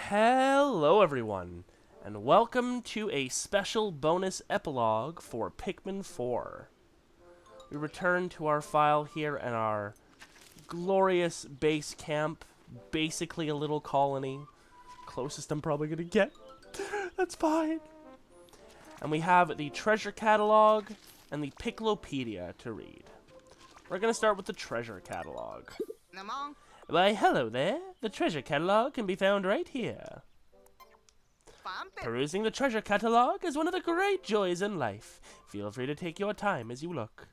Hello everyone, and welcome to a special bonus epilogue for Pikmin 4. We return to our file here in our glorious base camp, basically a little colony. Closest I'm probably gonna get. That's fine. And we have the Treasure Catalogue and the Piklopedia to read. We're gonna start with the Treasure Catalogue. Why, hello there. The Treasure Catalogue can be found right here. Perusing the Treasure Catalogue is one of the great joys in life. Feel free to take your time as you look.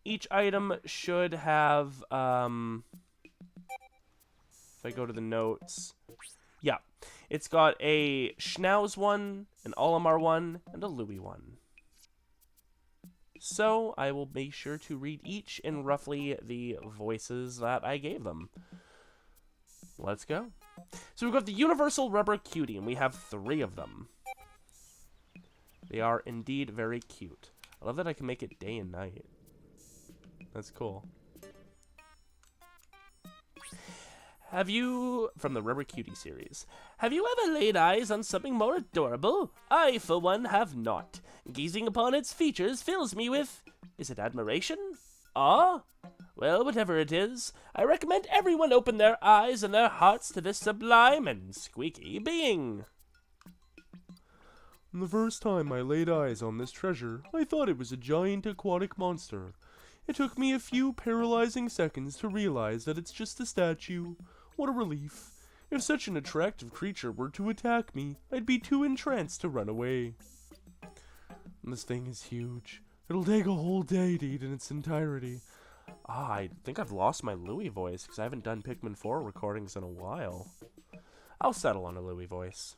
Each item should have, if I go to the notes, yeah, it's got a Schnauz one, an Olimar one, and a Louis one. So, I will make sure to read each in roughly the voices that I gave them. Let's go. So we've got the Universal Rubber Cutie, and we have 3 of them. They are indeed very cute. I love that I can make it day and night. That's cool. Have you, from the Rubber Cutie series, have you ever laid eyes on something more adorable? I, for one, have not. Gazing upon its features fills me with, is it admiration? Awe? Well, whatever it is, I recommend everyone open their eyes and their hearts to this sublime and squeaky being. The first time I laid eyes on this treasure, I thought it was a giant aquatic monster. It took me a few paralyzing seconds to realize that it's just a statue. What a relief. If such an attractive creature were to attack me, I'd be too entranced to run away. This thing is huge. It'll take a whole day to eat in its entirety. I think I've lost my Louis voice because I haven't done Pikmin 4 recordings in a while. I'll settle on a Louis voice.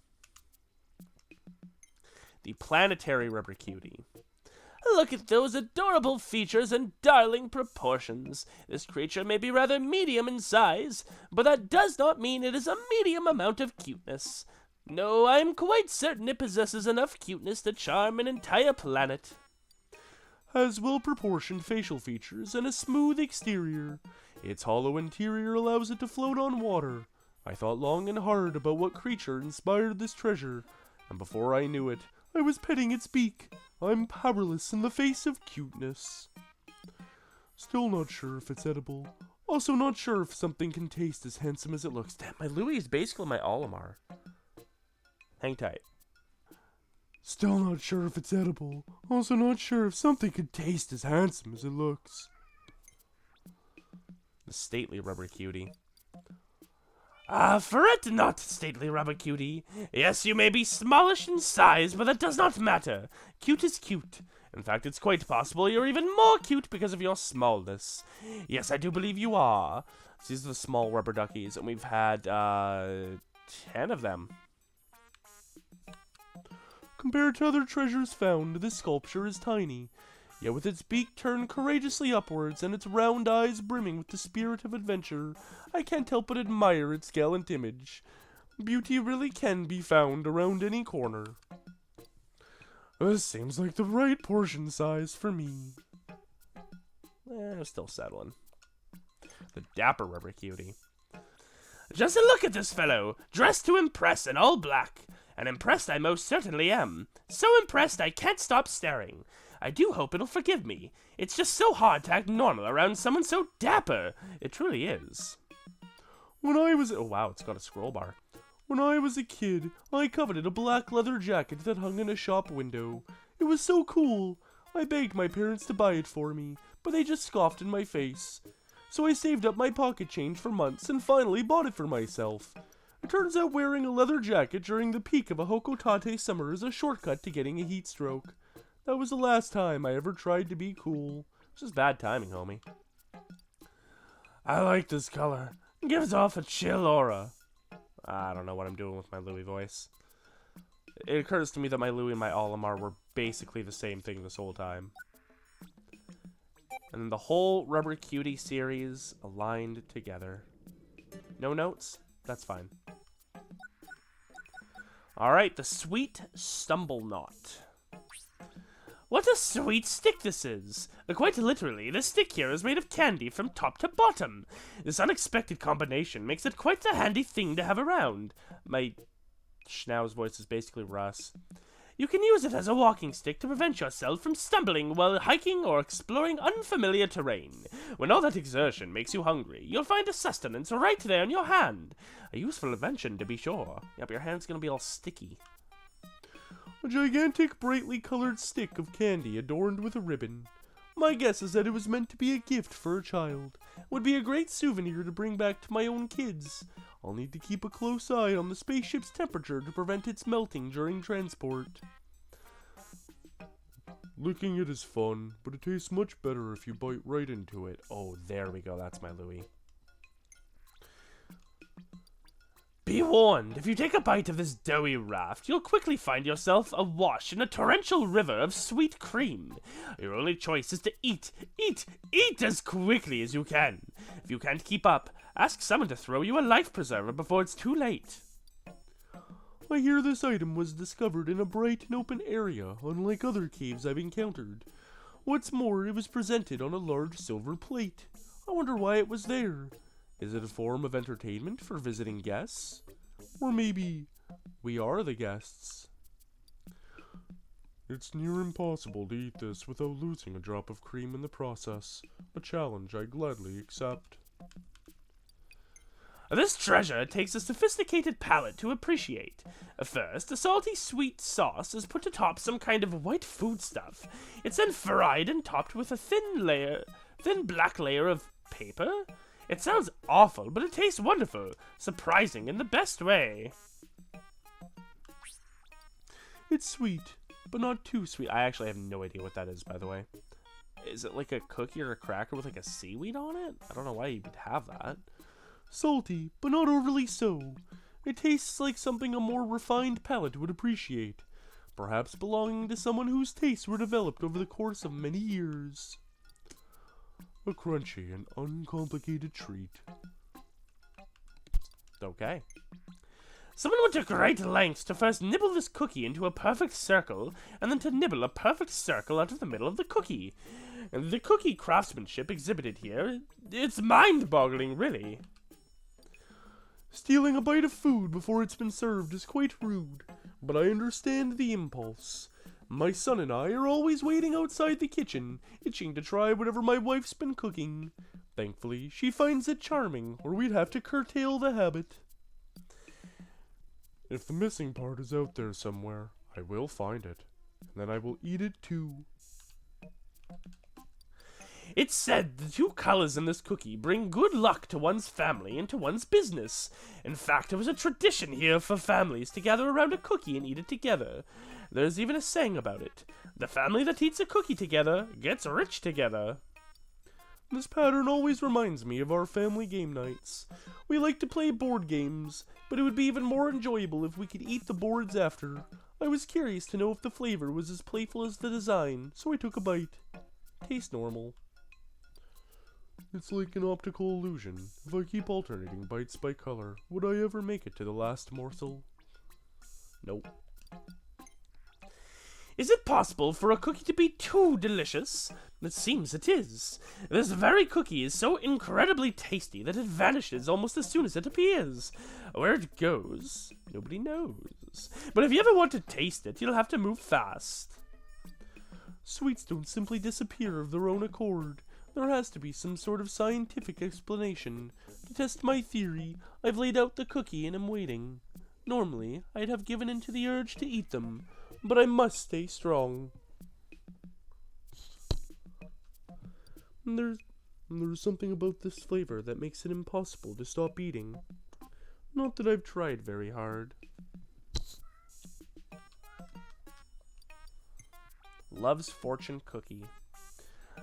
The Planetary Rubber Cutie. Look at those adorable features and darling proportions. This creature may be rather medium in size, but that does not mean it is a medium amount of cuteness. No, I am quite certain it possesses enough cuteness to charm an entire planet. Has well-proportioned facial features and a smooth exterior. Its hollow interior allows it to float on water. I thought long and hard about what creature inspired this treasure, and before I knew it, I was petting its beak. I'm powerless in the face of cuteness. Still not sure if it's edible. Also not sure if something can taste as handsome as it looks. Damn, my Louis is basically my Olimar. Hang tight. Still not sure if it's edible. Also not sure if something could taste as handsome as it looks. The Stately Rubber Cutie. Fret not, Stately Rubber Cutie. Yes, you may be smallish in size, but that does not matter. Cute is cute. In fact, it's quite possible you're even more cute because of your smallness. Yes, I do believe you are. So these are the small rubber duckies, and we've had, 10 of them. Compared to other treasures found, this sculpture is tiny. Yet with its beak turned courageously upwards and its round eyes brimming with the spirit of adventure, I can't help but admire its gallant image. Beauty really can be found around any corner. This seems like the right portion size for me. I'm still settling. The Dapper Rubber Cutie. Just a look at this fellow, dressed to impress in all black. And impressed I most certainly am. So impressed I can't stop staring. I do hope it'll forgive me. It's just so hard to act normal around someone so dapper. It truly is. Oh wow, it's got a scroll bar. When I was a kid, I coveted a black leather jacket that hung in a shop window. It was so cool. I begged my parents to buy it for me, but they just scoffed in my face. So I saved up my pocket change for months and finally bought it for myself. It turns out wearing a leather jacket during the peak of a Hokotate summer is a shortcut to getting a heat stroke. That was the last time I ever tried to be cool. It's just bad timing, homie. I like this color. It gives off a chill aura. I don't know what I'm doing with my Louis voice. It occurs to me that my Louis and my Olimar were basically the same thing this whole time. And then the whole Rubber Cutie series aligned together. No notes? That's fine. Alright, the Sweet Stumble Knot. What a sweet stick this is! Quite literally, this stick here is made of candy from top to bottom. This unexpected combination makes it quite the handy thing to have around. My Schnauz's voice is basically Russ. You can use it as a walking stick to prevent yourself from stumbling while hiking or exploring unfamiliar terrain. When all that exertion makes you hungry, you'll find a sustenance right there in your hand. A useful invention, to be sure. Yep, your hand's gonna be all sticky. A gigantic, brightly colored stick of candy adorned with a ribbon. My guess is that it was meant to be a gift for a child. It would be a great souvenir to bring back to my own kids. I'll need to keep a close eye on the spaceship's temperature to prevent its melting during transport. Licking it is fun, but it tastes much better if you bite right into it. Oh, there we go. That's my Louie. Be warned, if you take a bite of this doughy raft, you'll quickly find yourself awash in a torrential river of sweet cream. Your only choice is to eat as quickly as you can. If you can't keep up, ask someone to throw you a life preserver before it's too late. I hear this item was discovered in a bright and open area, unlike other caves I've encountered. What's more, it was presented on a large silver plate. I wonder why it was there. Is it a form of entertainment for visiting guests? Or maybe we are the guests? It's near impossible to eat this without losing a drop of cream in the process. A challenge I gladly accept. This treasure takes a sophisticated palate to appreciate. First, a salty sweet sauce is put atop some kind of white foodstuff. It's then fried and topped with a thin black layer of paper. It sounds awful, but it tastes wonderful, surprising in the best way. It's sweet, but not too sweet. I actually have no idea what that is, by the way. Is it like a cookie or a cracker with like a seaweed on it? I don't know why you would have that. Salty, but not overly so. It tastes like something a more refined palate would appreciate, perhaps belonging to someone whose tastes were developed over the course of many years. A crunchy and uncomplicated treat. Okay. Someone went to great lengths to first nibble this cookie into a perfect circle, and then to nibble a perfect circle out of the middle of the cookie. And the cookie craftsmanship exhibited here, it's mind-boggling, really. Stealing a bite of food before it's been served is quite rude, but I understand the impulse. My son and I are always waiting outside the kitchen, itching to try whatever my wife's been cooking. Thankfully, she finds it charming, or we'd have to curtail the habit. If the missing part is out there somewhere, I will find it, and then I will eat it too. It's said the two colors in this cookie bring good luck to one's family and to one's business. In fact, it was a tradition here for families to gather around a cookie and eat it together. There's even a saying about it. The family that eats a cookie together gets rich together. This pattern always reminds me of our family game nights. We like to play board games, but it would be even more enjoyable if we could eat the boards after. I was curious to know if the flavor was as playful as the design, so I took a bite. Tastes normal. It's like an optical illusion. If I keep alternating bites by color, would I ever make it to the last morsel? Nope. Is it possible for a cookie to be too delicious? It seems it is. This very cookie is so incredibly tasty that it vanishes almost as soon as it appears. Where it goes, nobody knows. But if you ever want to taste it, you'll have to move fast. Sweets don't simply disappear of their own accord. There has to be some sort of scientific explanation. To test my theory, I've laid out the cookie and am waiting. Normally, I'd have given in to the urge to eat them, but I must stay strong. There's something about this flavor that makes it impossible to stop eating. Not that I've tried very hard. Love's fortune cookie.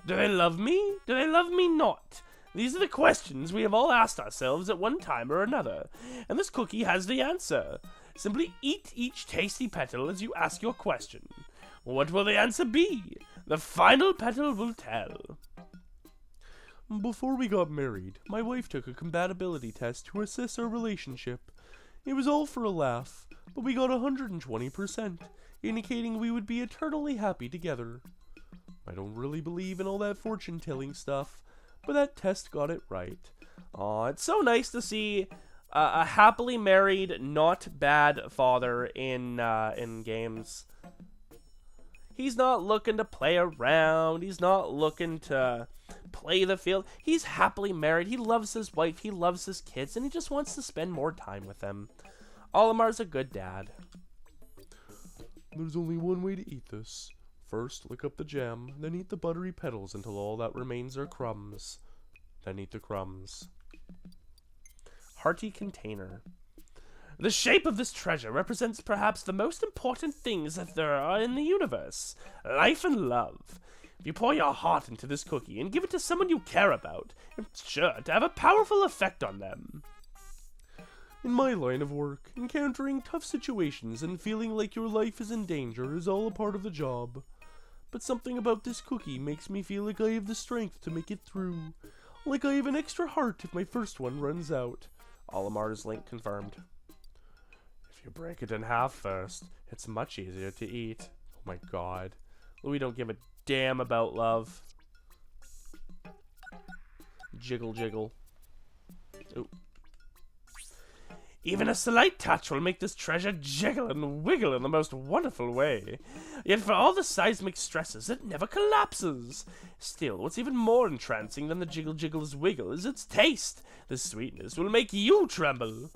Do they love me? Do they love me not? These are the questions we have all asked ourselves at one time or another, and this cookie has the answer. Simply eat each tasty petal as you ask your question. What will the answer be? The final petal will tell. Before we got married, my wife took a compatibility test to assess our relationship. It was all for a laugh, but we got 120%, indicating we would be eternally happy together. I don't really believe in all that fortune-telling stuff, but that test got it right. Aw, it's so nice to see A happily married, not bad father in games. He's not looking to play around. He's not looking to play the field. He's happily married. He loves his wife. He loves his kids, and he just wants to spend more time with them. Olimar's a good dad. There's only one way to eat this. First, lick up the jam, then eat the buttery petals until all that remains are crumbs. Then eat the crumbs. Hearty container. The shape of this treasure represents perhaps the most important things that there are in the universe. Life and love. If you pour your heart into this cookie and give it to someone you care about, it's sure to have a powerful effect on them. In my line of work, encountering tough situations and feeling like your life is in danger is all a part of the job. But something about this cookie makes me feel like I have the strength to make it through. Like I have an extra heart if my first one runs out. Olimar's link confirmed. If you break it in half first, it's much easier to eat. Oh my god. Louis don't give a damn about love. Jiggle, jiggle. Ooh. Even a slight touch will make this treasure jiggle and wiggle in the most wonderful way. Yet for all the seismic stresses, it never collapses. Still, what's even more entrancing than the jiggle-jiggle's wiggle is its taste. The sweetness will make you tremble.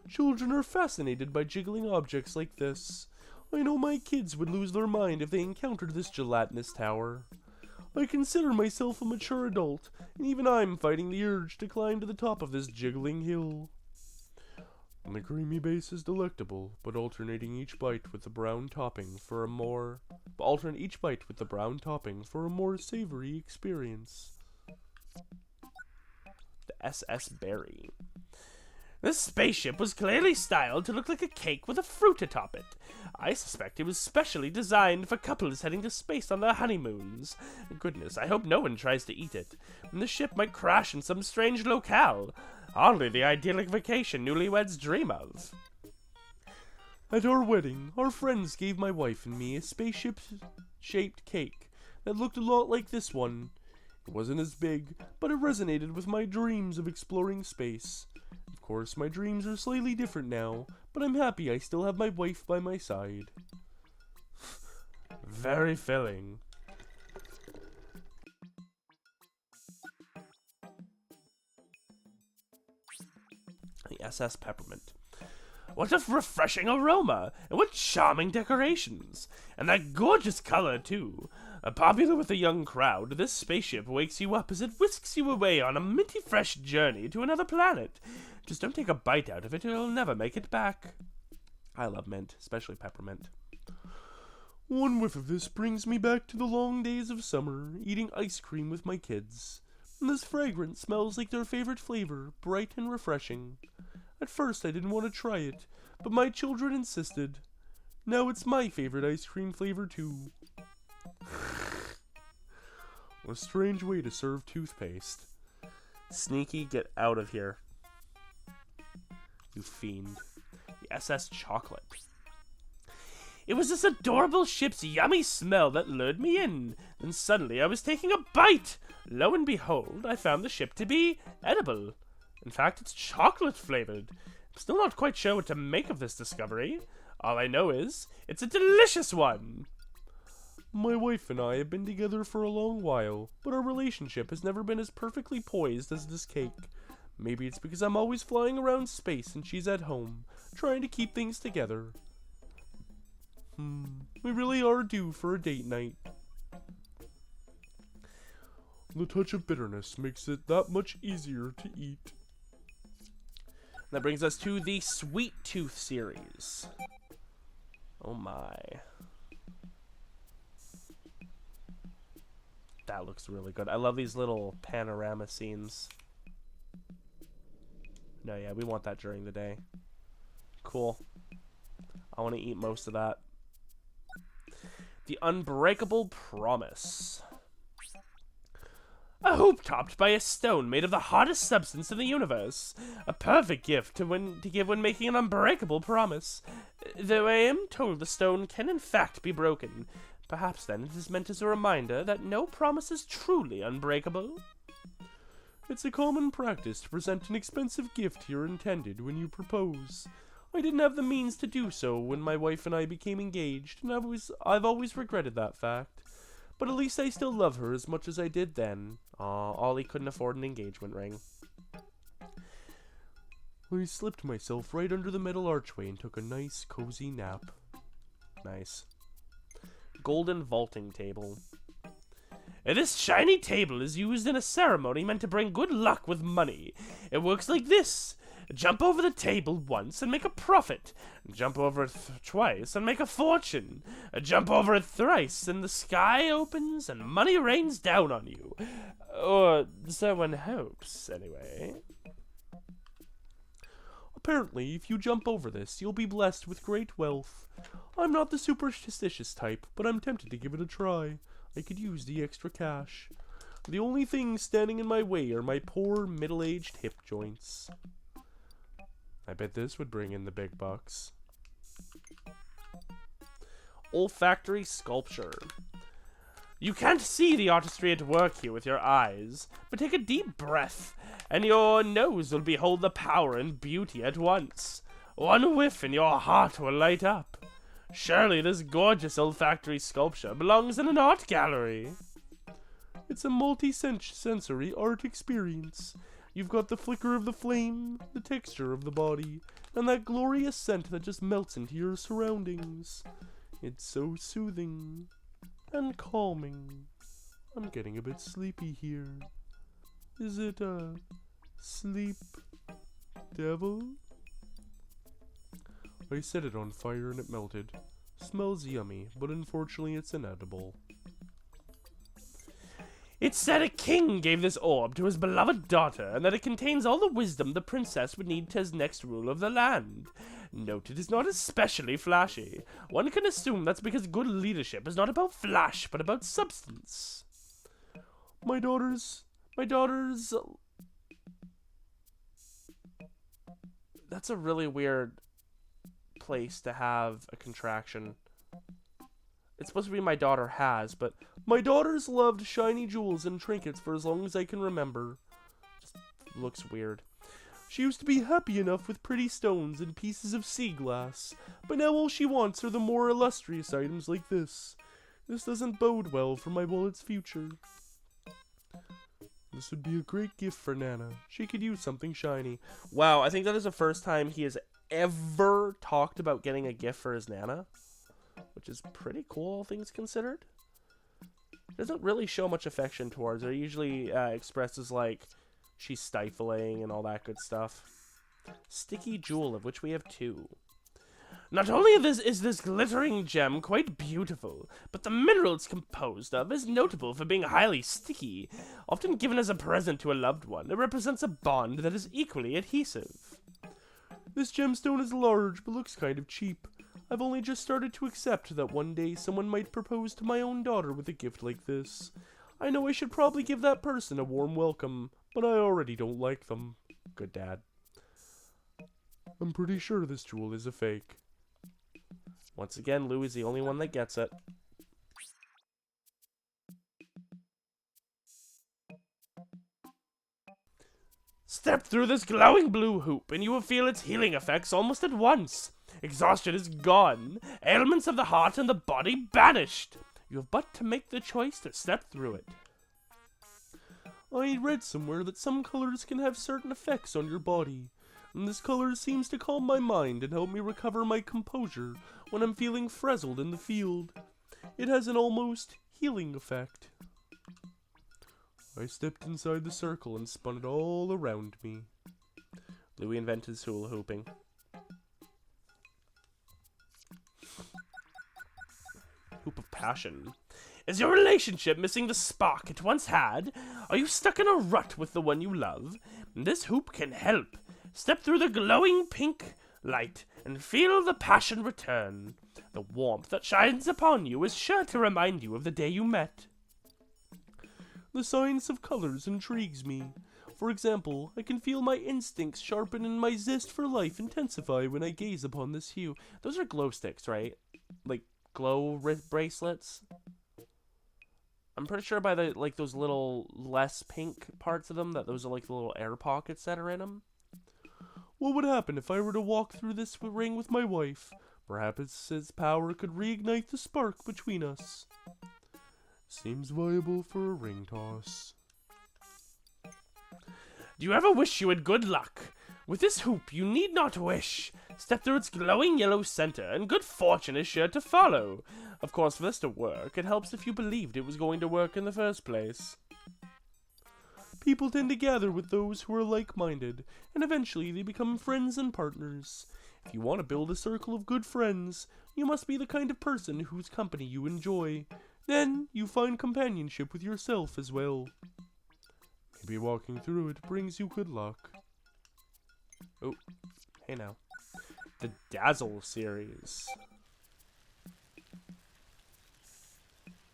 Children are fascinated by jiggling objects like this. I know my kids would lose their mind if they encountered this gelatinous tower. I consider myself a mature adult, and even I'm fighting the urge to climb to the top of this jiggling hill. The creamy base is delectable, but alternate each bite with the brown topping for a more savory experience. The SS Berry. This spaceship was clearly styled to look like a cake with a fruit atop it. I suspect it was specially designed for couples heading to space on their honeymoons. Goodness, I hope no one tries to eat it. The ship might crash in some strange locale. Hardly the idyllic vacation newlyweds dream of. At our wedding, our friends gave my wife and me a spaceship-shaped cake that looked a lot like this one. It wasn't as big, but it resonated with my dreams of exploring space. Of course, my dreams are slightly different now, but I'm happy I still have my wife by my side. Very filling. The SS Peppermint. What a refreshing aroma, and what charming decorations, and that gorgeous color, too. Popular with the young crowd, this spaceship wakes you up as it whisks you away on a minty fresh journey to another planet. Just don't take a bite out of it, or you'll never make it back. I love mint, especially peppermint. One whiff of this brings me back to the long days of summer, eating ice cream with my kids. And this fragrance smells like their favorite flavor, bright and refreshing. At first I didn't want to try it, but my children insisted. Now it's my favorite ice cream flavor too. What a strange way to serve toothpaste. Sneaky, get out of here. You fiend. The SS Chocolate. It was this adorable ship's yummy smell that lured me in. Then suddenly I was taking a bite. Lo and behold, I found the ship to be edible. In fact, it's chocolate flavored. I'm still not quite sure what to make of this discovery. All I know is, it's a delicious one. My wife and I have been together for a long while, but our relationship has never been as perfectly poised as this cake. Maybe it's because I'm always flying around space and she's at home, trying to keep things together. We really are due for a date night. The touch of bitterness makes it that much easier to eat. That brings us to the Sweet Tooth series. Oh my. That looks really good. I love these little panorama scenes. No, yeah, we want that during the day. Cool. I want to eat most of that. The Unbreakable Promise. A hoop topped by a stone made of the hardest substance in the universe. A perfect gift to give when making an unbreakable promise. Though I am told the stone can in fact be broken. Perhaps then it is meant as a reminder that no promise is truly unbreakable. It's a common practice to present an expensive gift to your intended when you propose. I didn't have the means to do so when my wife and I became engaged, and I've always regretted that fact. But at least I still love her as much as I did then. Aw, Ollie couldn't afford an engagement ring. I slipped myself right under the metal archway and took a nice, cozy nap. Nice. Golden vaulting table. This shiny table is used in a ceremony meant to bring good luck with money. It works like this. Jump over the table once and make a profit. Jump over it twice and make a fortune. Jump over it thrice and the sky opens and money rains down on you. Or so one hopes, anyway. Apparently, if you jump over this, you'll be blessed with great wealth. I'm not the superstitious type, but I'm tempted to give it a try. I could use the extra cash. The only things standing in my way are my poor, middle-aged hip joints. I bet this would bring in the big bucks. Olfactory sculpture. You can't see the artistry at work here with your eyes, but take a deep breath, and your nose will behold the power and beauty at once. One whiff and your heart will light up. Surely this gorgeous olfactory sculpture belongs in an art gallery. It's a multi-sensory art experience. You've got the flicker of the flame, the texture of the body, and that glorious scent that just melts into your surroundings. It's so soothing and calming. I'm getting a bit sleepy here. Is it a sleep devil? I set it on fire and it melted. Smells yummy, but unfortunately it's inedible. It's said a king gave this orb to his beloved daughter, and that it contains all the wisdom the princess would need as next ruler of the land. Note it is not especially flashy. One can assume that's because good leadership is not about flash, but about substance. My daughter's... That's a really weird place to have a contraction. It's supposed to be my daughter has, but my daughter's loved shiny jewels and trinkets for as long as I can remember. Just looks weird. She used to be happy enough with pretty stones and pieces of sea glass, but now all she wants are the more illustrious items like this. This doesn't bode well for my wallet's future. This would be a great gift for Nana. She could use something shiny. Wow, I think that is the first time he has ever talked about getting a gift for his Nana, which is pretty cool, all things considered. Doesn't really show much affection towards her. Usually expresses like she's stifling and all that good stuff. Sticky jewel, of which we have 2. Not only is this glittering gem quite beautiful, but the mineral it's composed of is notable for being highly sticky. Often given as a present to a loved one, it represents a bond that is equally adhesive. This gemstone is large, but looks kind of cheap. I've only just started to accept that one day someone might propose to my own daughter with a gift like this. I know I should probably give that person a warm welcome, but I already don't like them. Good dad. I'm pretty sure this jewel is a fake. Once again, Lou is the only one that gets it. Step through this glowing blue hoop, and you will feel its healing effects almost at once. Exhaustion is gone, ailments of the heart and the body banished. You have but to make the choice to step through it. I read somewhere that some colors can have certain effects on your body, and this color seems to calm my mind and help me recover my composure when I'm feeling frazzled in the field. It has an almost healing effect. I stepped inside the circle and spun it all around me. Louis invented hula hooping. Hoop of passion. Is your relationship missing the spark it once had? Are you stuck in a rut with the one you love? This hoop can help. Step through the glowing pink light and feel the passion return. The warmth that shines upon you is sure to remind you of the day you met. The science of colors intrigues me. For example, I can feel my instincts sharpen and my zest for life intensify when I gaze upon this hue. Those are glow sticks, right? Like glow bracelets? I'm pretty sure by the like those little less pink parts of them that those are like the little air pockets that are in them. What would happen if I were to walk through this ring with my wife? Perhaps its power could reignite the spark between us. Seems viable for a ring toss. Do you ever wish you had good luck? With this hoop, you need not wish. Step through its glowing yellow center, and good fortune is sure to follow. Of course, for this to work, it helps if you believed it was going to work in the first place. People tend to gather with those who are like-minded, and eventually they become friends and partners. If you want to build a circle of good friends, you must be the kind of person whose company you enjoy. Then you find companionship with yourself as well. Maybe walking through it brings you good luck. Oh, hey now. The Dazzle series.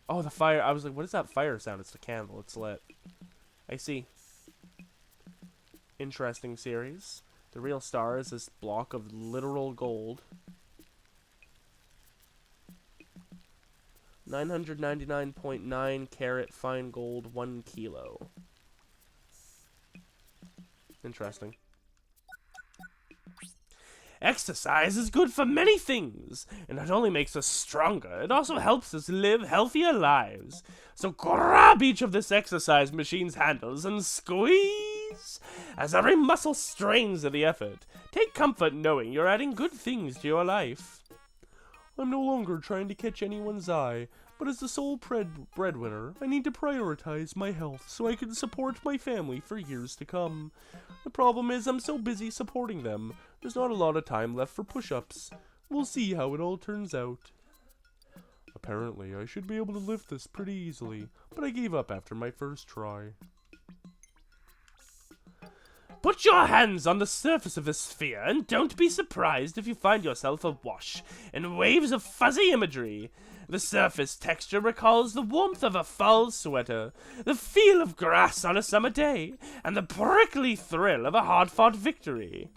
Oh, the fire. I was like, what is that fire sound? It's the candle. It's lit. I see. Interesting series. The real star is this block of literal gold. 999.9 carat fine gold, 1 kilo. Interesting. Exercise is good for many things. It not only makes us stronger, it also helps us live healthier lives. So grab each of this exercise machine's handles and squeeze. As every muscle strains to the effort, take comfort knowing you're adding good things to your life. I'm no longer trying to catch anyone's eye, but as the sole breadwinner, I need to prioritize my health so I can support my family for years to come. The problem is I'm so busy supporting them, there's not a lot of time left for push-ups. We'll see how it all turns out. Apparently, I should be able to lift this pretty easily, but I gave up after my first try. Put your hands on the surface of the sphere and don't be surprised if you find yourself awash in waves of fuzzy imagery. The surface texture recalls the warmth of a fall sweater, the feel of grass on a summer day, and the prickly thrill of a hard-fought victory.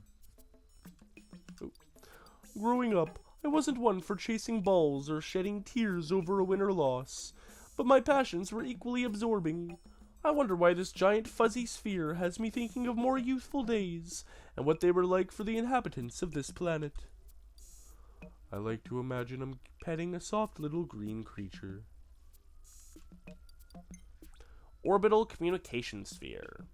Growing up, I wasn't one for chasing balls or shedding tears over a win or loss, but my passions were equally absorbing. I wonder why this giant fuzzy sphere has me thinking of more youthful days, and what they were like for the inhabitants of this planet. I like to imagine I'm petting a soft little green creature. Orbital communication sphere.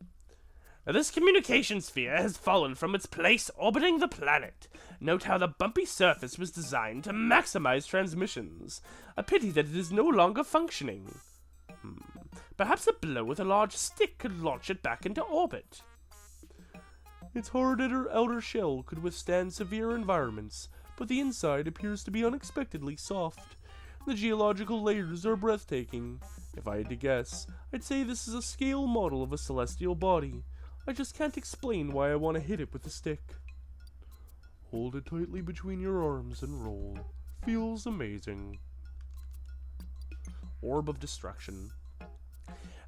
This communication sphere has fallen from its place orbiting the planet. Note how the bumpy surface was designed to maximize transmissions. A pity that it is no longer functioning. Perhaps a blow with a large stick could launch it back into orbit. Its hard outer shell could withstand severe environments, but the inside appears to be unexpectedly soft. The geological layers are breathtaking. If I had to guess, I'd say this is a scale model of a celestial body. I just can't explain why I want to hit it with a stick. Hold it tightly between your arms and roll. Feels amazing. Orb of Destruction.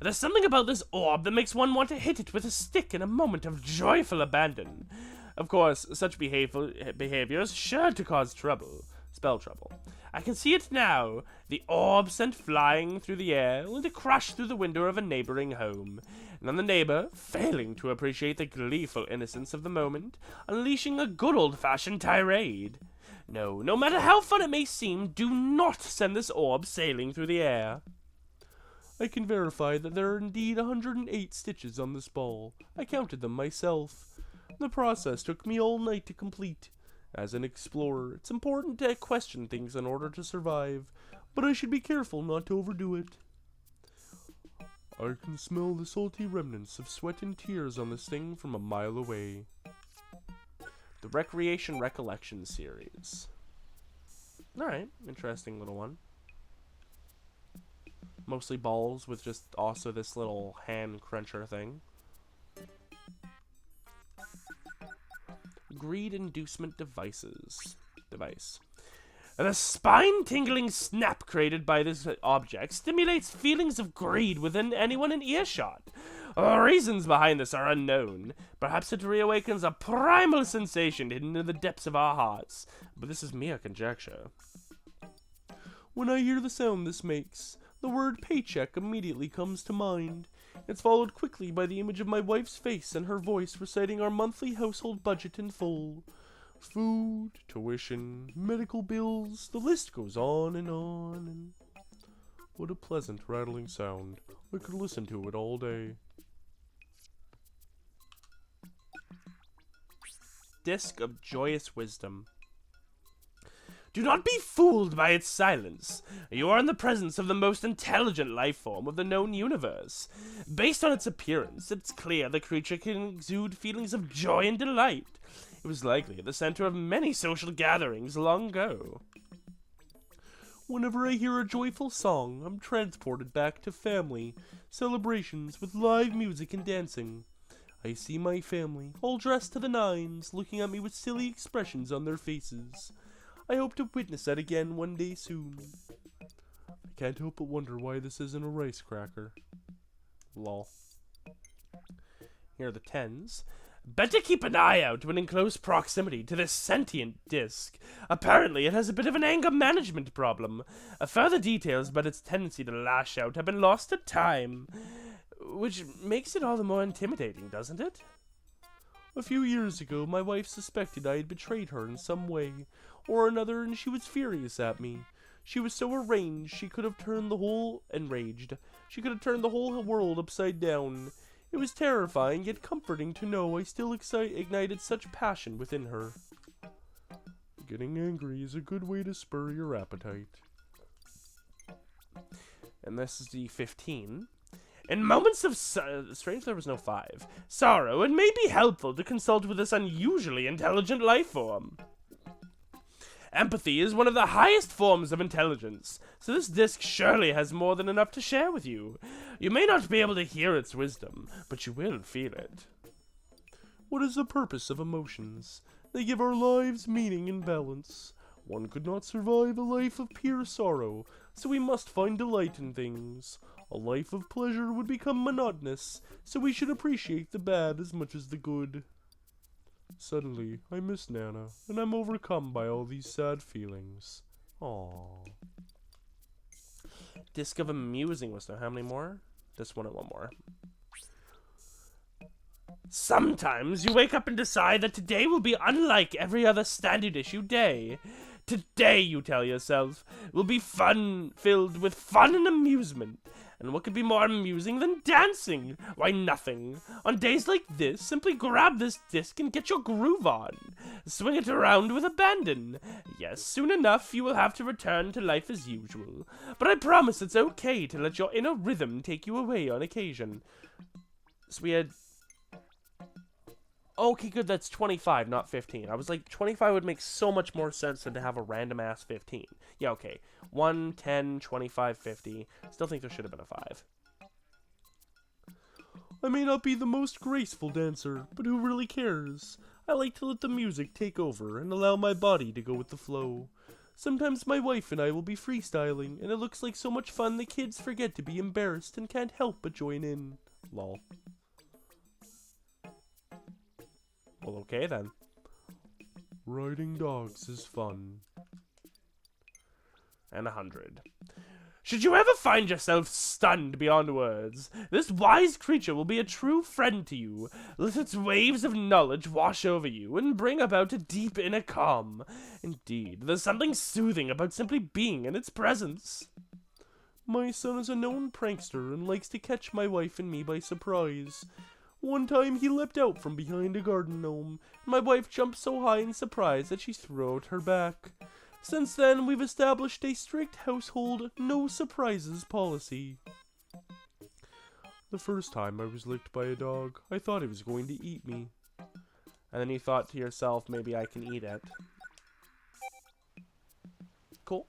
There's something about this orb that makes one want to hit it with a stick in a moment of joyful abandon. Of course, such behavior is sure to cause trouble. Spell trouble. I can see it now. The orb sent flying through the air, only to crash through the window of a neighboring home. And then the neighbor, failing to appreciate the gleeful innocence of the moment, unleashing a good old-fashioned tirade. No matter how fun it may seem, do not send this orb sailing through the air. I can verify that there are indeed 108 stitches on this ball. I counted them myself. The process took me all night to complete. As an explorer, it's important to question things in order to survive, but I should be careful not to overdo it. I can smell the salty remnants of sweat and tears on this thing from a mile away. The Recreation Recollection series. Alright, interesting little one. Mostly balls with just also this little hand cruncher thing. Greed Inducement Device. The spine-tingling snap created by this object stimulates feelings of greed within anyone in earshot. Reasons behind this are unknown. Perhaps it reawakens a primal sensation hidden in the depths of our hearts, but this is mere conjecture. When I hear the sound this makes, The word paycheck immediately comes to mind. It's followed quickly by the image of my wife's face and her voice reciting our monthly household budget in full. Food, tuition, medical bills, the list goes on and on. And what a pleasant rattling sound. I could listen to it all day. Disc of Joyous Wisdom. Do not be fooled by its silence. You are in the presence of the most intelligent life form of the known universe. Based on its appearance, it's clear the creature can exude feelings of joy and delight. It was likely at the center of many social gatherings long ago. Whenever I hear a joyful song, I'm transported back to family, celebrations with live music and dancing. I see my family, all dressed to the nines, looking at me with silly expressions on their faces. I hope to witness that again one day soon. I can't help but wonder why this isn't a rice cracker. Lol. Here are the 10s. Better keep an eye out when in close proximity to this sentient disc. Apparently, it has a bit of an anger management problem. Further details about its tendency to lash out have been lost to time, which makes it all the more intimidating, doesn't it? A few years ago, my wife suspected I had betrayed her in some way or another, and she was furious at me. She was so enraged she could have turned the whole world upside down. It was terrifying yet comforting to know I still ignited such passion within her. Getting angry is a good way to spur your appetite. And this is the 15. In moments of strange there was no 5. Sorrow, it may be helpful to consult with this unusually intelligent life form. Empathy is one of the highest forms of intelligence, so this disc surely has more than enough to share with you. You may not be able to hear its wisdom, but you will feel it. What is the purpose of emotions? They give our lives meaning and balance. One could not survive a life of pure sorrow, so we must find delight in things. A life of pleasure would become monotonous, so we should appreciate the bad as much as the good. Suddenly, I miss Nana, and I'm overcome by all these sad feelings. Aww. Disc of Amusing Wisdom. How many more? This one and one more. Sometimes you wake up and decide that today will be unlike every other standard issue day. Today, you tell yourself, will be filled with fun and amusement. And what could be more amusing than dancing? Why, nothing. On days like this, simply grab this disc and get your groove on. Swing it around with abandon. Yes, soon enough you will have to return to life as usual. But I promise it's okay to let your inner rhythm take you away on occasion. So we had... Okay, good, that's 25, not 15. I was like, 25 would make so much more sense than to have a random-ass 15. Yeah, okay. 1, 10, 25, 50. Still think there should have been a 5. I may not be the most graceful dancer, but who really cares? I like to let the music take over and allow my body to go with the flow. Sometimes my wife and I will be freestyling, and it looks like so much fun the kids forget to be embarrassed and can't help but join in. Lol. Well, okay then. Riding dogs is fun. And 100. Should you ever find yourself stunned beyond words, this wise creature will be a true friend to you. Let its waves of knowledge wash over you and bring about a deep inner calm. Indeed, there's something soothing about simply being in its presence. My son is a known prankster and likes to catch my wife and me by surprise. One time he leapt out from behind a garden gnome, and my wife jumped so high in surprise that she threw out her back. Since then, we've established a strict household no surprises policy. The first time I was licked by a dog, I thought it was going to eat me. And then you thought to yourself, maybe I can eat it. Cool.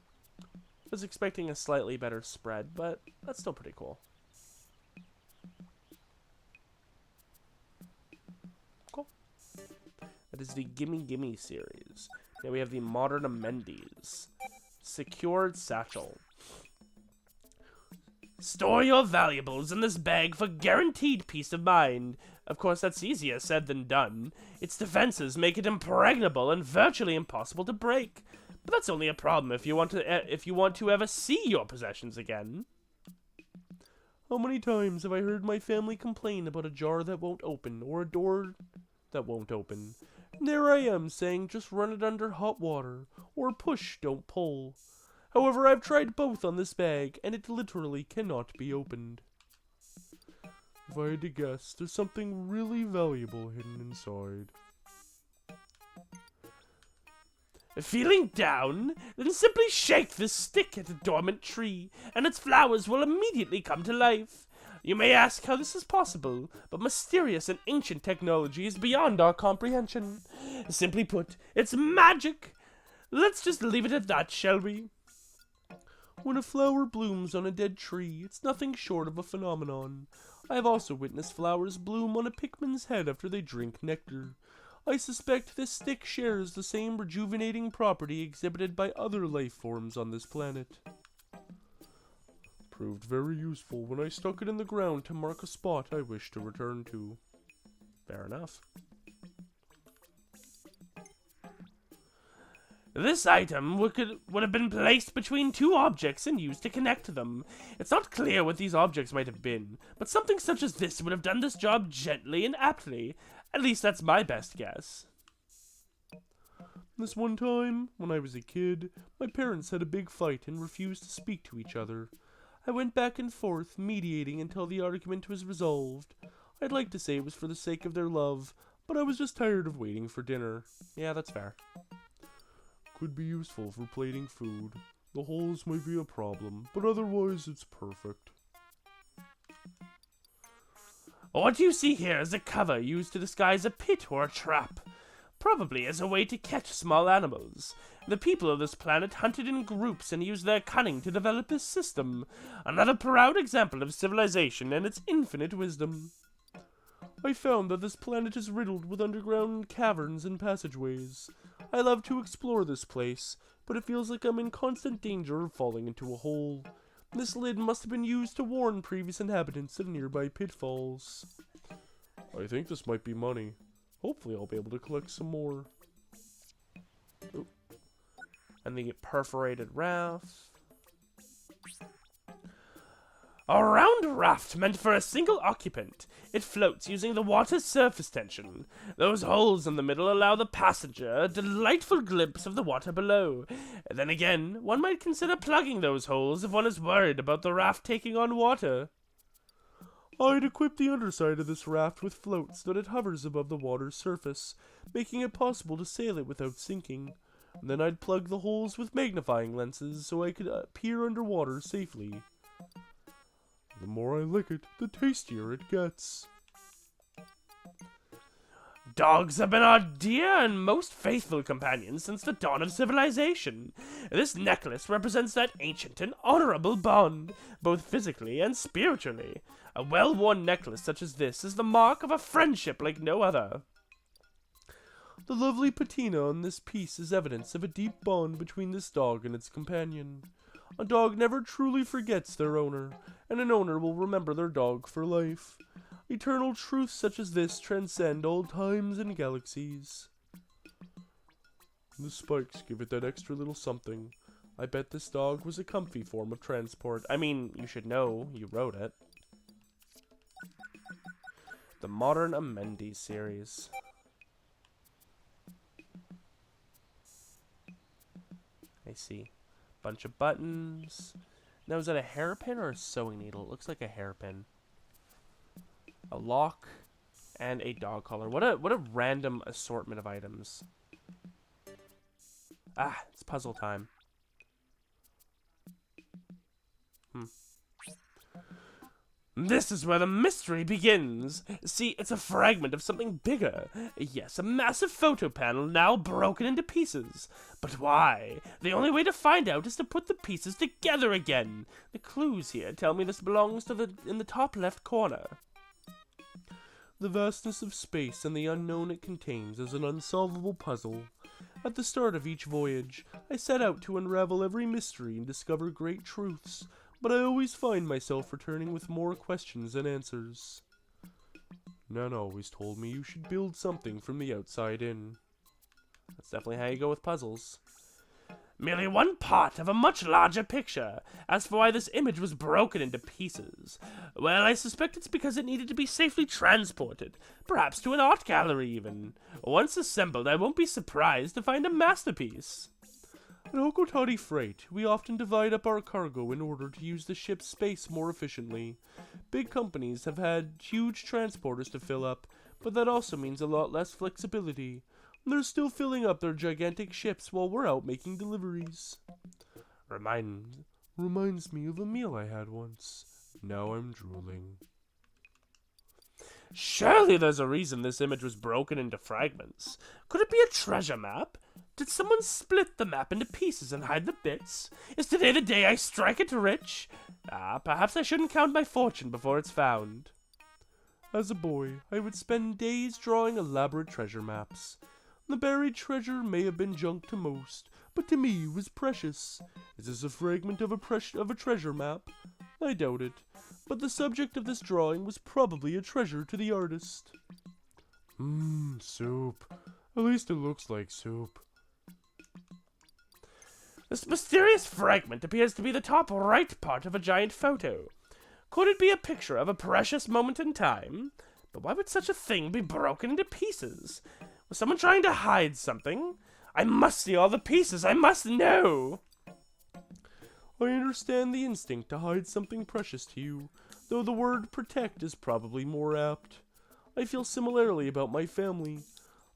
I was expecting a slightly better spread, but that's still pretty cool. Cool. That is the Gimme Gimme series. Now we have the Modern Amendes. Secured Satchel. Store your valuables in this bag for guaranteed peace of mind. Of course, that's easier said than done. Its defenses make it impregnable and virtually impossible to break. But that's only a problem if you want to ever see your possessions again. How many times have I heard my family complain about a jar that won't open, or a door that won't open? And there I am saying just run it under hot water, or push, don't pull. However, I've tried both on this bag, and it literally cannot be opened. If I had to guess, there's something really valuable hidden inside. Feeling down? Then simply shake this stick at a dormant tree, and its flowers will immediately come to life. You may ask how this is possible, but mysterious and ancient technology is beyond our comprehension. Simply put, it's magic. Let's just leave it at that, shall we? When a flower blooms on a dead tree, it's nothing short of a phenomenon. I have also witnessed flowers bloom on a Pikmin's head after they drink nectar. I suspect this stick shares the same rejuvenating property exhibited by other life forms on this planet. Proved very useful when I stuck it in the ground to mark a spot I wish to return to. Fair enough. This item would have been placed between two objects and used to connect them. It's not clear what these objects might have been, but something such as this would have done this job gently and aptly. At least that's my best guess. This one time, when I was a kid, my parents had a big fight and refused to speak to each other. I went back and forth, mediating until the argument was resolved. I'd like to say it was for the sake of their love, but I was just tired of waiting for dinner. Yeah, that's fair. Could be useful for plating food. The holes might be a problem, but otherwise it's perfect. What you see here is a cover used to disguise a pit or a trap, probably as a way to catch small animals. The people of this planet hunted in groups and used their cunning to develop this system, another proud example of civilization and its infinite wisdom. I found that this planet is riddled with underground caverns and passageways. I love to explore this place, but it feels like I'm in constant danger of falling into a hole. This lid must have been used to warn previous inhabitants of nearby pitfalls. I think this might be money. Hopefully I'll be able to collect some more. Ooh. And the perforated raft. A round raft meant for a single occupant. It floats using the water's surface tension. Those holes in the middle allow the passenger a delightful glimpse of the water below. Then again, one might consider plugging those holes if one is worried about the raft taking on water. I'd equip the underside of this raft with floats so that it hovers above the water's surface, making it possible to sail it without sinking. And then I'd plug the holes with magnifying lenses so I could peer underwater safely. The more I lick it, the tastier it gets. Dogs have been our dear and most faithful companions since the dawn of civilization. This necklace represents that ancient and honorable bond, both physically and spiritually. A well-worn necklace such as this is the mark of a friendship like no other. The lovely patina on this piece is evidence of a deep bond between this dog and its companion. A dog never truly forgets their owner, and an owner will remember their dog for life. Eternal truths such as this transcend all times and galaxies. The spikes give it that extra little something. I bet this dog was a comfy form of transport. I mean, you should know, you wrote it. The Modern Amendi series. I see. Bunch of buttons. Now, is that a hairpin or a sewing needle? It looks like a hairpin. A lock and a dog collar. What a random assortment of items. Ah, it's puzzle time. This is where the mystery begins. See, it's a fragment of something bigger. Yes, a massive photo panel now broken into pieces. But why? The only way to find out is to put the pieces together again. The clues here tell me this belongs to in the top left corner. The vastness of space and the unknown it contains is an unsolvable puzzle. At the start of each voyage, I set out to unravel every mystery and discover great truths, but I always find myself returning with more questions than answers. Nana always told me you should build something from the outside in. That's definitely how you go with puzzles. merely one part of a much larger picture. As for why this image was broken into pieces, well, I suspect it's because it needed to be safely transported, perhaps to an art gallery even. Once assembled, I won't be surprised to find a masterpiece. At Hokotari Freight, we often divide up our cargo in order to use the ship's space more efficiently. Big companies have had huge transporters to fill up, but that also means a lot less flexibility. They're still filling up their gigantic ships while we're out making deliveries. Reminds me of a meal I had once. Now I'm drooling. Surely there's a reason this image was broken into fragments. Could it be a treasure map? Did someone split the map into pieces and hide the bits? Is today the day I strike it rich? Perhaps I shouldn't count my fortune before it's found. As a boy, I would spend days drawing elaborate treasure maps. The buried treasure may have been junk to most, but to me it was precious. Is this a fragment of a treasure map? I doubt it, but the subject of this drawing was probably a treasure to the artist. Soup. At least it looks like soup. This mysterious fragment appears to be the top right part of a giant photo. Could it be a picture of a precious moment in time? But why would such a thing be broken into pieces? Was someone trying to hide something? I must see all the pieces. I must know. I understand the instinct to hide something precious to you, though the word protect is probably more apt. I feel similarly about my family.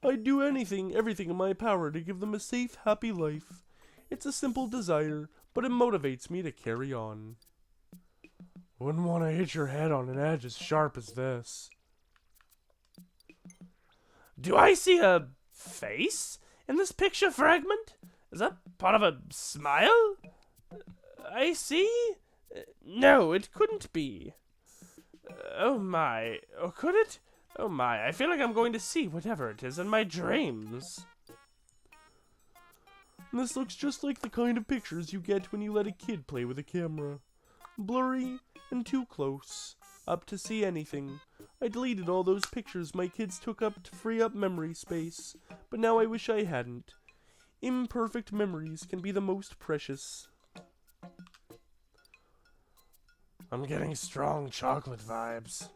I'd do everything in my power to give them a safe, happy life. It's a simple desire, but it motivates me to carry on. Wouldn't want to hit your head on an edge as sharp as this. Do I see a face in this picture fragment? Is that part of a smile? I see? No, it couldn't be. Oh my. Or could it? Oh my, I feel like I'm going to see whatever it is in my dreams. This looks just like the kind of pictures you get when you let a kid play with a camera. Blurry and too close. Up to see anything. I deleted all those pictures my kids took up to free up memory space, but now I wish I hadn't. Imperfect memories can be the most precious. I'm getting strong chocolate vibes.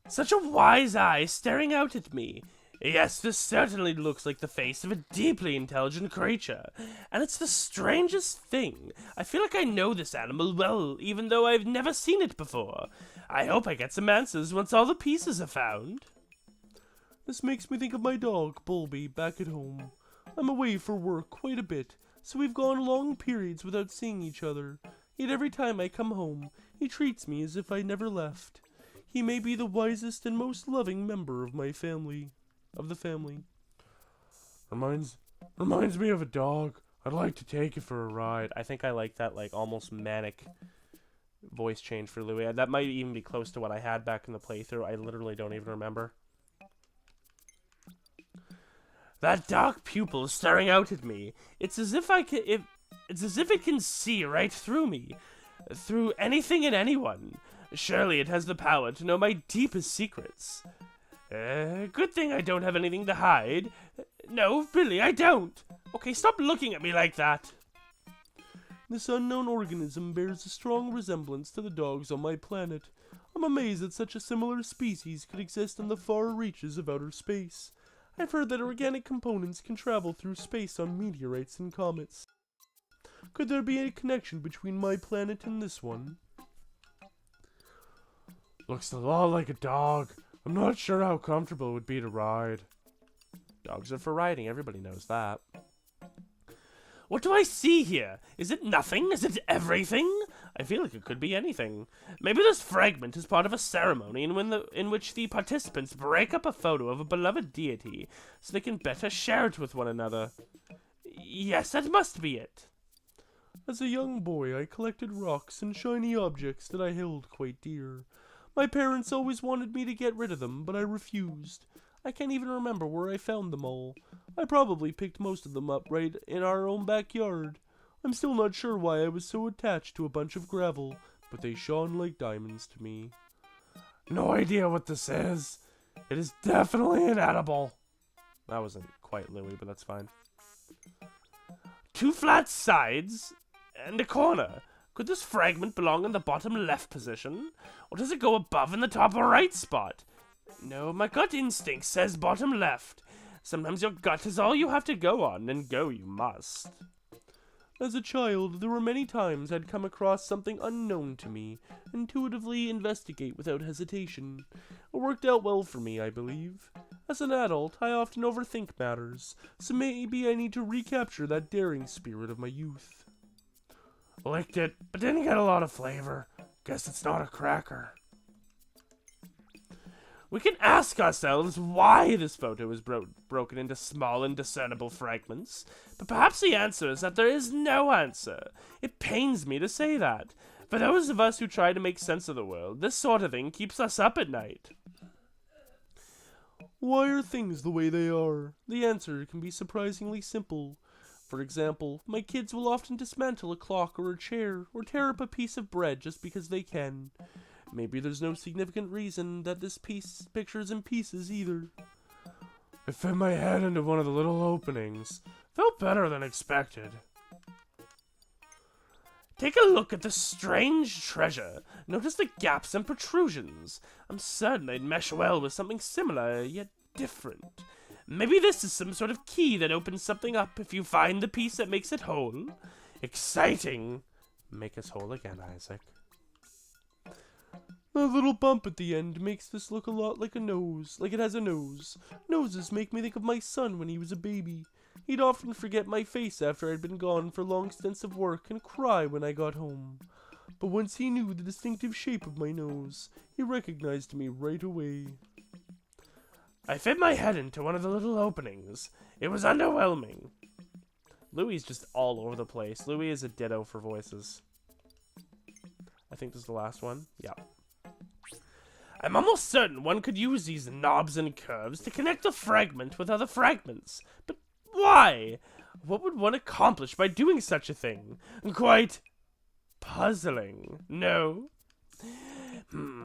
Such a wise eye staring out at me. Yes, this certainly looks like the face of a deeply intelligent creature. And it's the strangest thing. I feel like I know this animal well, even though I've never seen it before. I hope I get some answers once all the pieces are found. This makes me think of my dog, Bulby, back at home. I'm away for work quite a bit, so we've gone long periods without seeing each other. Yet every time I come home, he treats me as if I never left. He may be the wisest and most loving member of my family. Reminds me of a dog. I'd like to take it for a ride. I think I like that, like, almost manic voice change for Louis. That might even be close to what I had back in the playthrough. I literally don't even remember. That dark pupil is staring out at me. It's as if it's as if it can see right through me, through anything and anyone. Surely it has the power to know my deepest secrets. Good thing I don't have anything to hide. No, really, I don't. Okay, stop looking at me like that. This unknown organism bears a strong resemblance to the dogs on my planet. I'm amazed that such a similar species could exist in the far reaches of outer space. I've heard that organic components can travel through space on meteorites and comets. Could there be a connection between my planet and this one? Looks a lot like a dog. I'm not sure how comfortable it would be to ride. Dogs are for riding, everybody knows that. What do I see here? Is it nothing? Is it everything? I feel like it could be anything. Maybe this fragment is part of a ceremony in which the participants break up a photo of a beloved deity so they can better share it with one another. Yes, that must be it. As a young boy, I collected rocks and shiny objects that I held quite dear. My parents always wanted me to get rid of them, but I refused. I can't even remember where I found them all. I probably picked most of them up right in our own backyard. I'm still not sure why I was so attached to a bunch of gravel, but they shone like diamonds to me. No idea what this is. It is definitely inedible. That wasn't quite Louis, but that's fine. 2 flat sides and a corner. Could this fragment belong in the bottom left position? Or does it go above in the top right spot? No, my gut instinct says bottom left. Sometimes your gut is all you have to go on, and go you must. As a child, there were many times I'd come across something unknown to me, intuitively investigate without hesitation. It worked out well for me, I believe. As an adult, I often overthink matters, so maybe I need to recapture that daring spirit of my youth. Licked it, but didn't get a lot of flavor. Guess it's not a cracker. We can ask ourselves why this photo is broken into small and discernible fragments, but perhaps the answer is that there is no answer. It pains me to say that. For those of us who try to make sense of the world, this sort of thing keeps us up at night. Why are things the way they are? The answer can be surprisingly simple. For example, my kids will often dismantle a clock or a chair, or tear up a piece of bread just because they can. Maybe there's no significant reason that this picture's in pieces either. I fit my head into one of the little openings. Felt better than expected. Take a look at the strange treasure. Notice the gaps and protrusions. I'm certain they'd mesh well with something similar, yet different. Maybe this is some sort of key that opens something up if you find the piece that makes it whole. Exciting. Make us whole again, Isaac. A little bump at the end makes this look a lot like a nose, like it has a nose. Noses make me think of my son when he was a baby. He'd often forget my face after I'd been gone for long stints of work and cry when I got home. But once he knew the distinctive shape of my nose, he recognized me right away. I fit my head into one of the little openings. It was underwhelming. Louis is just all over the place. Louis is a ditto for voices. I think this is the last one. Yeah. I'm almost certain one could use these knobs and curves to connect a fragment with other fragments. But why? What would one accomplish by doing such a thing? Quite puzzling, no?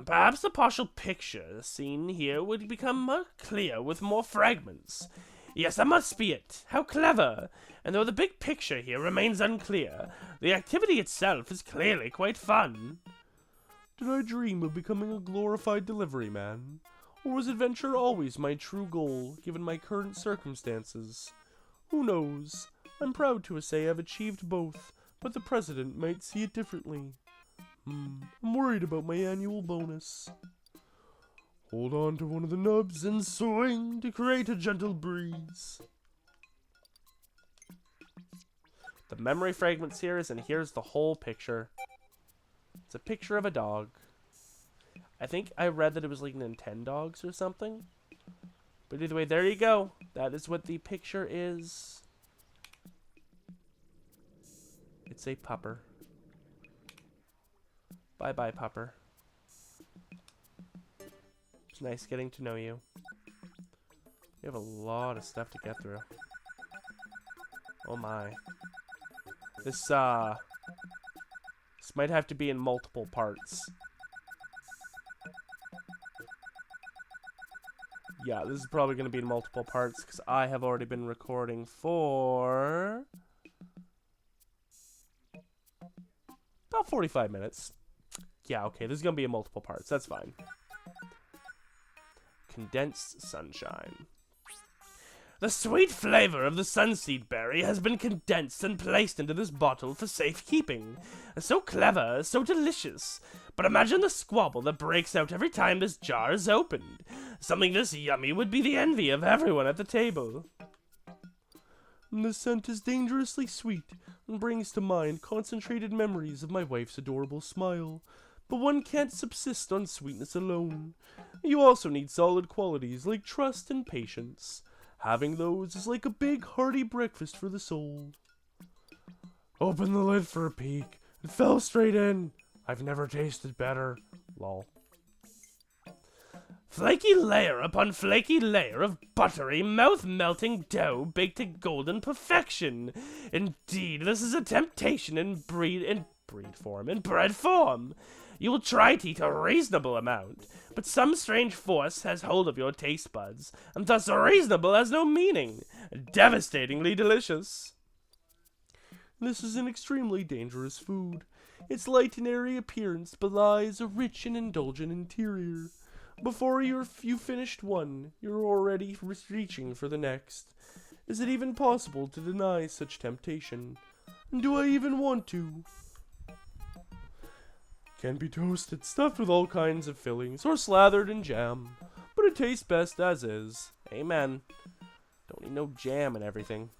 Perhaps the partial picture seen here would become more clear with more fragments. Yes, that must be it. How clever. And though the big picture here remains unclear, the activity itself is clearly quite fun. Did I dream of becoming a glorified delivery man? Or was adventure always my true goal, given my current circumstances? Who knows? I'm proud to say I've achieved both, but the president might see it differently. I'm worried about my annual bonus. Hold on to one of the nubs and swing to create a gentle breeze. The memory fragments here is, and here's the whole picture. It's a picture of a dog. I think I read that it was like Nintendogs or something. But either way, there you go. That is what the picture is. It's a pupper. Bye-bye, pupper. It's nice getting to know you. We have a lot of stuff to get through. Oh my. This might have to be in multiple parts. Yeah, this is probably going to be in multiple parts because I have already been recording for about 45 minutes. Yeah, okay, this is going to be in multiple parts. That's fine. Condensed sunshine. The sweet flavor of the sunseed berry has been condensed and placed into this bottle for safekeeping. So clever, so delicious. But imagine the squabble that breaks out every time this jar is opened. Something this yummy would be the envy of everyone at the table. The scent is dangerously sweet and brings to mind concentrated memories of my wife's adorable smile. But one can't subsist on sweetness alone. You also need solid qualities like trust and patience. Having those is like a big, hearty breakfast for the soul. Open the lid for a peek. It fell straight in. I've never tasted better. Lol. Flaky layer upon flaky layer of buttery, mouth-melting dough baked to golden perfection. Indeed, this is a temptation in bread form. You will try to eat a reasonable amount, but some strange force has hold of your taste buds, and thus reasonable has no meaning. Devastatingly delicious. This is an extremely dangerous food. Its light and airy appearance belies a rich and indulgent interior. Before you've finished one, you're already reaching for the next. Is it even possible to deny such temptation? And do I even want to? Can be toasted, stuffed with all kinds of fillings, or slathered in jam. But it tastes best as is. Amen. Don't need no jam and everything.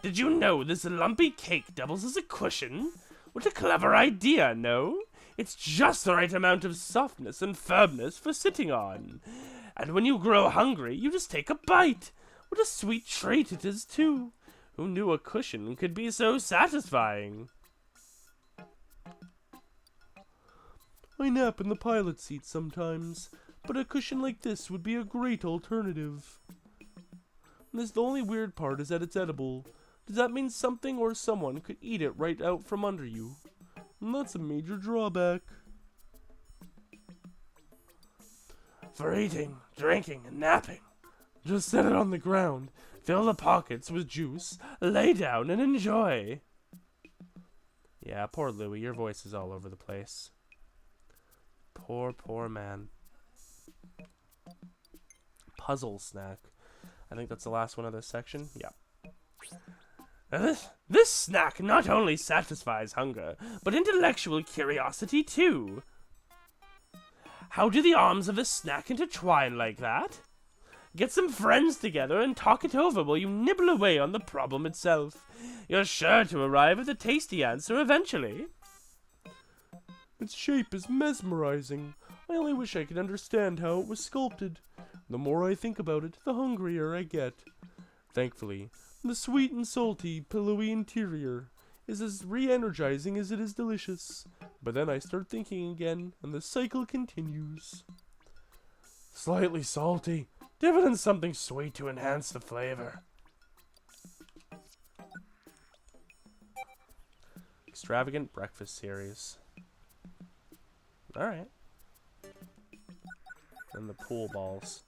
Did you know this lumpy cake doubles as a cushion? What a clever idea, no? It's just the right amount of softness and firmness for sitting on. And when you grow hungry, you just take a bite. What a sweet treat it is, too. Who knew a cushion could be so satisfying? I nap in the pilot seat sometimes, but a cushion like this would be a great alternative. The only weird part is that it's edible. Does that mean something or someone could eat it right out from under you? And that's a major drawback. For eating, drinking, and napping. Just set it on the ground, fill the pockets with juice, lay down and enjoy. Yeah, poor Louie, your voice is all over the place. Poor man. Puzzle snack. I think that's the last one of this section. Yeah. Now this snack not only satisfies hunger, but intellectual curiosity too. How do the arms of a snack intertwine like that? Get some friends together and talk it over while you nibble away on the problem itself. You're sure to arrive at a tasty answer eventually. Its shape is mesmerizing. I only wish I could understand how it was sculpted. The more I think about it, the hungrier I get. Thankfully, the sweet and salty, pillowy interior is as re-energizing as it is delicious. But then I start thinking again, and the cycle continues. Slightly salty. Dip it in something sweet to enhance the flavor. Extravagant breakfast series. Alright. And the pool balls.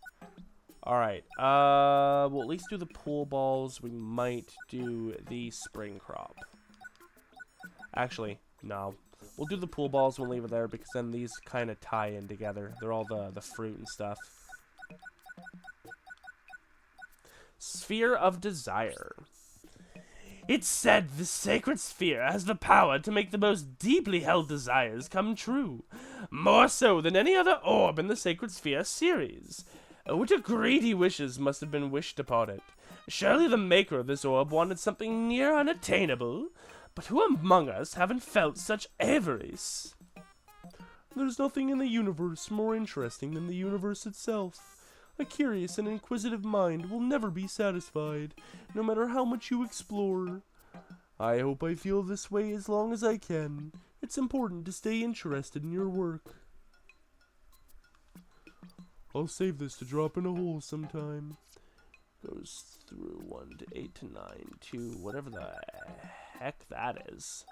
Alright, we'll at least do the pool balls. We might do the spring crop. Actually, no. We'll do the pool balls, we'll leave it there, because then these kind of tie in together. They're all the fruit and stuff. Sphere of Desire. It's said the sacred sphere has the power to make the most deeply held desires come true. More so than any other orb in the Sacred Sphere series. What a greedy wishes must have been wished upon it. Surely the maker of this orb wanted something near unattainable. But who among us haven't felt such avarice? There's nothing in the universe more interesting than the universe itself. A curious and inquisitive mind will never be satisfied, no matter how much you explore. I hope I feel this way as long as I can. It's important to stay interested in your work. I'll save this to drop in a hole sometime. Goes through 1 to 8 to 9 to whatever the heck that is.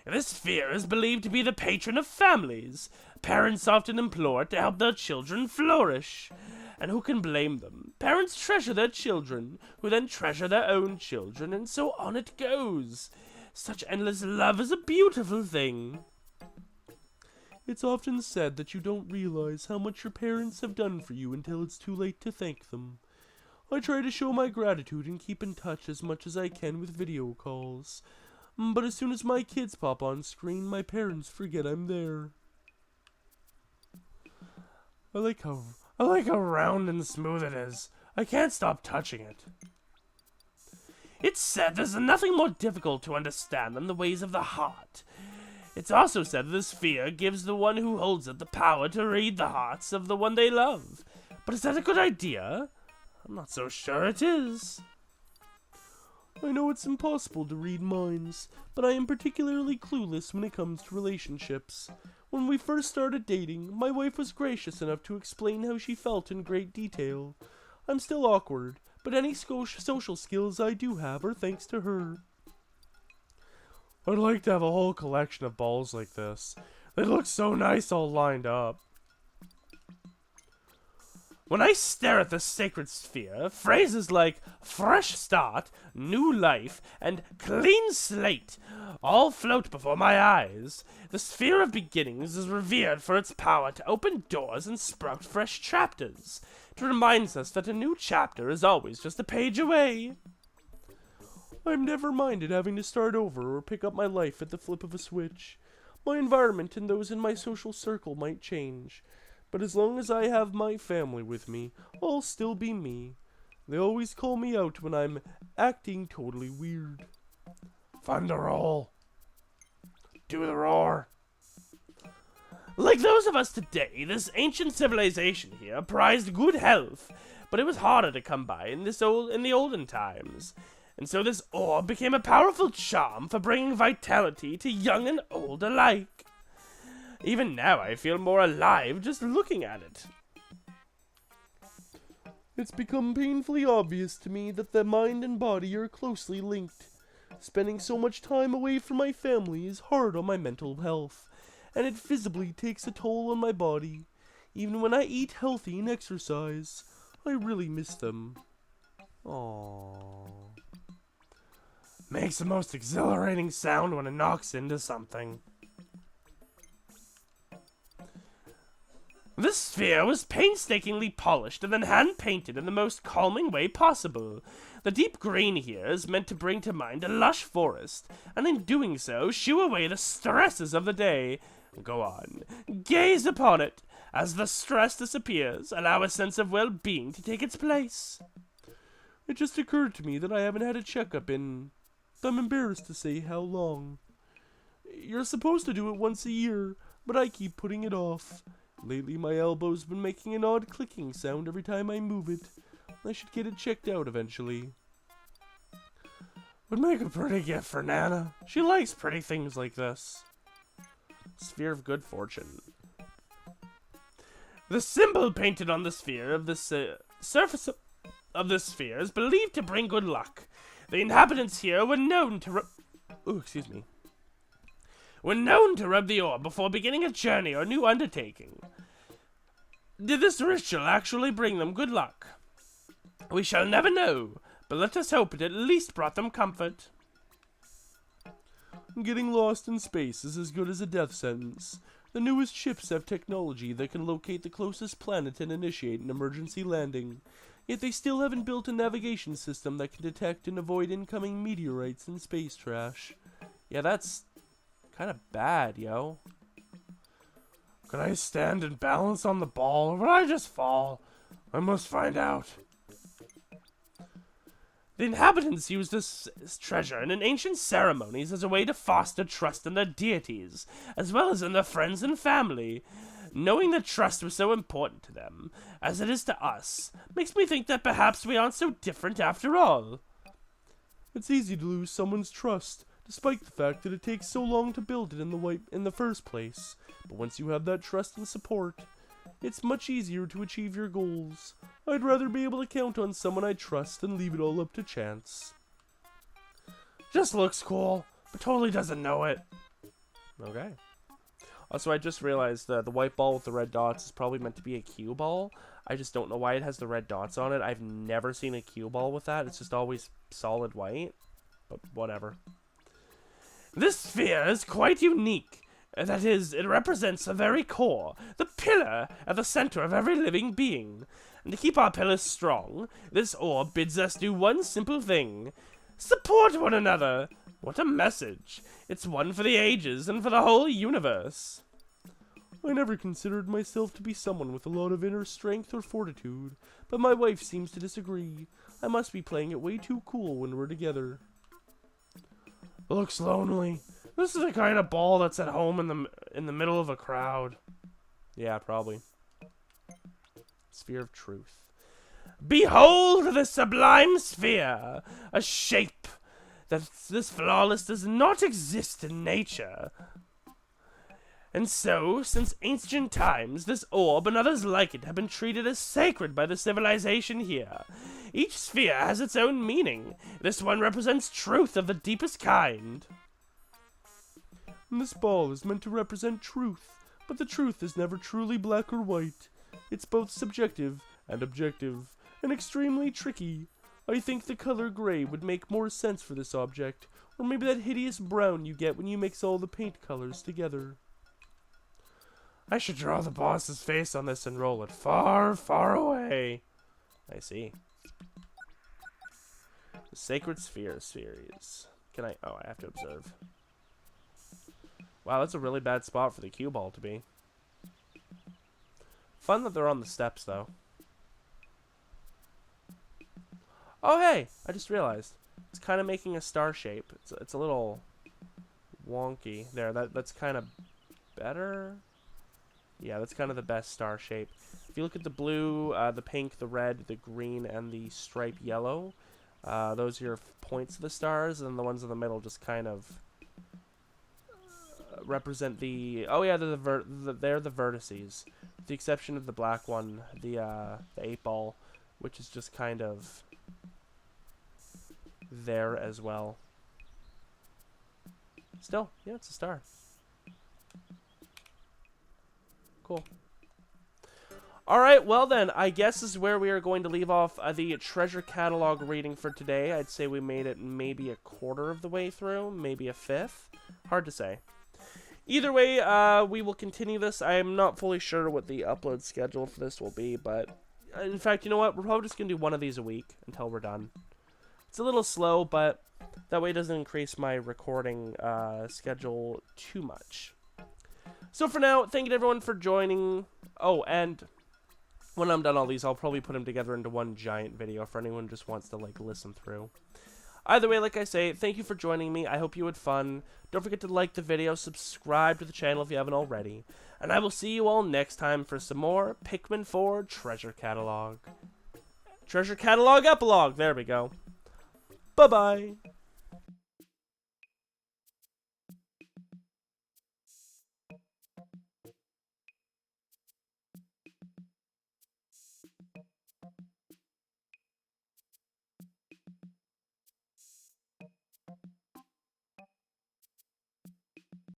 This sphere is believed to be the patron of families. Parents often implore it to help their children flourish. And who can blame them? Parents treasure their children, who then treasure their own children, and so on it goes. Such endless love is a beautiful thing. It's often said that you don't realize how much your parents have done for you until it's too late to thank them. I try to show my gratitude and keep in touch as much as I can with video calls. But as soon as my kids pop on screen, my parents forget I'm there. I like how round and smooth it is. I can't stop touching it. It's said there's nothing more difficult to understand than the ways of the heart. It's also said that the sphere gives the one who holds it the power to read the hearts of the one they love. But is that a good idea? I'm not so sure it is. I know it's impossible to read minds, but I am particularly clueless when it comes to relationships. When we first started dating, my wife was gracious enough to explain how she felt in great detail. I'm still awkward, but any social skills I do have are thanks to her. I'd like to have a whole collection of balls like this. They look so nice all lined up. When I stare at the sacred sphere, phrases like fresh start, new life, and clean slate all float before my eyes. The sphere of beginnings is revered for its power to open doors and sprout fresh chapters. It reminds us that a new chapter is always just a page away. I'm never minded having to start over or pick up my life at the flip of a switch. My environment and those in my social circle might change, but as long as I have my family with me, I'll still be me. They always call me out when I'm acting totally weird. Thunder roll. Do the roar. Like those of us today, this ancient civilization here prized good health, but it was harder to come by in the olden times. And so this orb became a powerful charm for bringing vitality to young and old alike. Even now I feel more alive just looking at it. It's become painfully obvious to me that the mind and body are closely linked. Spending so much time away from my family is hard on my mental health, and it visibly takes a toll on my body. Even when I eat healthy and exercise, I really miss them. Aww. Makes the most exhilarating sound when it knocks into something. This sphere was painstakingly polished and then hand-painted in the most calming way possible. The deep green here is meant to bring to mind a lush forest, and in doing so, shoo away the stresses of the day. Go on, gaze upon it. As the stress disappears, allow a sense of well-being to take its place. It just occurred to me that I haven't had a checkup in... I'm embarrassed to say how long. You're supposed to do it once a year, but I keep putting it off. Lately my elbow's been making an odd clicking sound every time I move it. I should get it checked out eventually. Would make a pretty gift for Nana. She likes pretty things like this. Sphere of good fortune. The symbol painted on the sphere of this surface of this sphere is believed to bring good luck. The inhabitants here were known to rub the orb before beginning a journey or new undertaking. Did this ritual actually bring them good luck? We shall never know, but let us hope it at least brought them comfort. Getting lost in space is as good as a death sentence. The newest ships have technology that can locate the closest planet and initiate an emergency landing. Yet they still haven't built a navigation system that can detect and avoid incoming meteorites and space trash. Yeah, that's kind of bad, yo. Can I stand and balance on the ball, or would I just fall? I must find out. The inhabitants used this treasure in ancient ceremonies as a way to foster trust in their deities, as well as in their friends and family. Knowing that trust was so important to them, as it is to us, makes me think that perhaps we aren't so different after all. It's easy to lose someone's trust, despite the fact that it takes so long to build it in the first place. But once you have that trust and support, it's much easier to achieve your goals. I'd rather be able to count on someone I trust than leave it all up to chance. Just looks cool, but totally doesn't know it. Okay. Also, I just realized the white ball with the red dots is probably meant to be a cue ball. I just don't know why it has the red dots on it. I've never seen a cue ball with that. It's just always solid white. But whatever. This sphere is quite unique. That is, it represents the very core, the pillar at the center of every living being. And to keep our pillars strong, this orb bids us do one simple thing. Support one another. What a message. It's one for the ages and for the whole universe. I never considered myself to be someone with a lot of inner strength or fortitude, but my wife seems to disagree. I must be playing it way too cool when we're together. Looks lonely. This is the kind of ball that's at home in the middle of a crowd. Yeah, probably. Sphere of truth. Behold the sublime sphere, a shape that this flawless does not exist in nature. And so, since ancient times, this orb and others like it have been treated as sacred by the civilization here. Each sphere has its own meaning. This one represents truth of the deepest kind. And this ball is meant to represent truth, but the truth is never truly black or white. It's both subjective and objective, and extremely tricky. I think the color gray would make more sense for this object, or maybe that hideous brown you get when you mix all the paint colors together. I should draw the boss's face on this and roll it far, far away. I see. The Sacred Sphere series. Can I? Oh, I have to observe. Wow, that's a really bad spot for the cue ball to be. Fun that they're on the steps, though. Oh, hey! I just realized. It's kind of making a star shape. It's a little wonky. There, that's kind of better. Yeah, that's kind of the best star shape. If you look at the blue, the pink, the red, the green, and the striped yellow, those are your points of the stars, and the ones in the middle just kind of represent the... Oh yeah, they're the vertices. With the exception of the black one, the 8-ball, which is just kind of there as well. Still, yeah, it's a star. Cool. Alright, well then, I guess this is where we are going to leave off the Treasure Catalog reading for today. I'd say we made it maybe a quarter of the way through, maybe a fifth. Hard to say. Either way, we will continue this. I am not fully sure what the upload schedule for this will be, but in fact, you know what? We're probably just going to do one of these a week until we're done. It's a little slow, but that way it doesn't increase my recording schedule too much. So for now, thank you to everyone for joining. Oh, and when I'm done all these, I'll probably put them together into one giant video for anyone who just wants to, like, listen through. Either way, like I say, thank you for joining me. I hope you had fun. Don't forget to like the video, subscribe to the channel if you haven't already. And I will see you all next time for some more Pikmin 4 Treasure Catalog. Treasure Catalog Epilogue. There we go. Bye-bye.